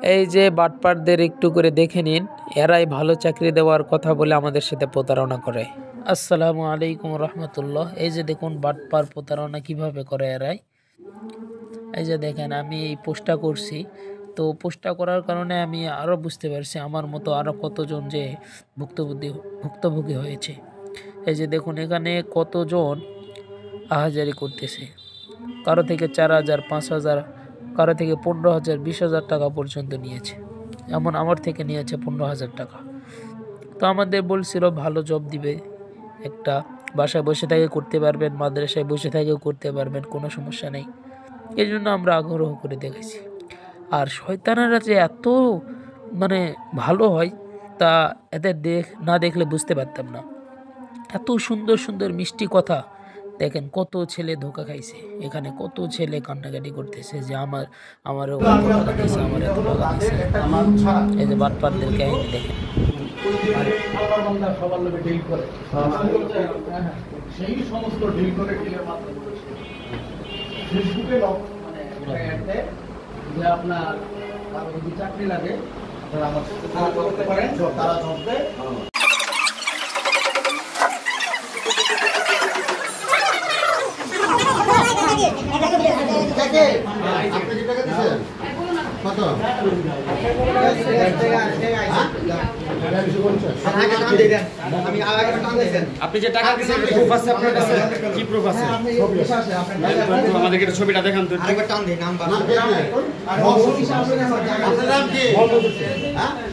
এই যে বাটপারদের একটু করে দেখে নিন, এরাই ভালো চাকরি দেওয়ার কথা বলে আমাদের সাথে প্রতারণা করে। আসসালামু আলাইকুম রহমতুল্লাহ। এই যে দেখুন বাটপার প্রতারণা কিভাবে করে এরাই। এই যে দেখেন আমি এই পোস্টটা করছি, তো পোস্টটা করার কারণে আমি আরও বুঝতে পারছি আমার মতো আরও কতজন যে ভুক্তভোগী হয়েছে। এই যে দেখুন এখানে কতজন আহাজারি করতেছে, কারো থেকে 4,000, 5,000, কারো থেকে 15,000, 20,000 টাকা পর্যন্ত নিয়েছে। এমন আমার থেকে নিয়েছে 15,000 টাকা। তো আমাদের বলছিল ভালো জব দিবে, একটা বাসায় বসে থেকে করতে পারবেন, মাদ্রাসায় বসে থেকেও করতে পারবেন, কোনো সমস্যা নেই। এই জন্য আমরা আগ্রহ করে দেখেছি। আর শয়তানেরা যে এত ভালো হয় তা এদের না দেখলে বুঝতে পারতাম না। এত সুন্দর সুন্দর মিষ্টি কথা, দেখেন কত ছেলে ধোকা খাইছে, এখানে কত ছেলে কান্নাকাটি করতেছে যে আমারও টাকা দিয়েছে, আমার এত টাকা দিয়েছে। এই যে বাটপারদের কাহিনী দেখেন। সেই সমস্ত ডিল করে ডিলের মাধ্যমে ফেসবুকে যে আপনার যদি চাকরি লাগে আপনারা আমার সাথে করতে পারেন, তারা জব দেয়। আপনি যে টাকা দিয়েছেন প্রুফ আছে আপনার কাছে? কি প্রুফ আছে? আমাদেরকে একটু ছবিটা দেখান তো। আরেকবার টান দিন। নাম আপনার নাম কি?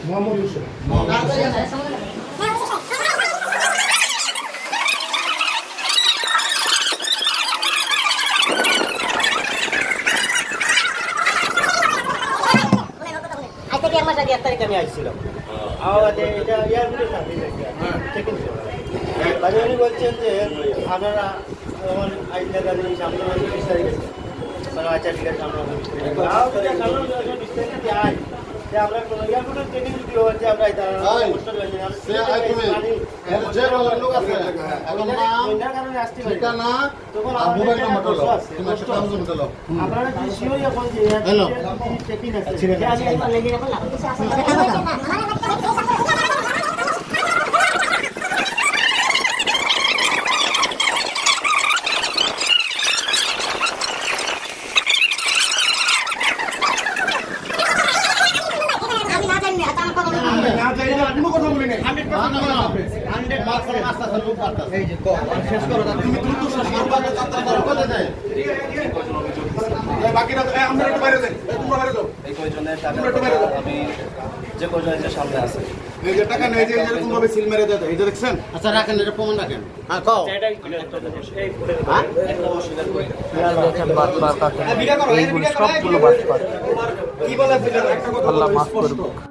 মোহাম্মদ ইউসুফ। আমি আসছিলাম উনি বলছেন যে আপনারা আমার আইনটা সামনে আচ্ছা ঠিক আছে আমরা ট্রেনিং যদি হচ্ছে আমরা আপনারা যে কয়জনের সামনে আছে এই যে টাকা নেই যে এরকম ভাবে সিল মেরে দেয়, এটা দেখছেন? আচ্ছা রাখেন, এটা প্রমাণ রাখেন। হ্যাঁ কও এটাই দেখেন বাটপার কাকে, এইগুলো সবগুলো বাটপার। কি বলে আল্লাহ মাফ করুক।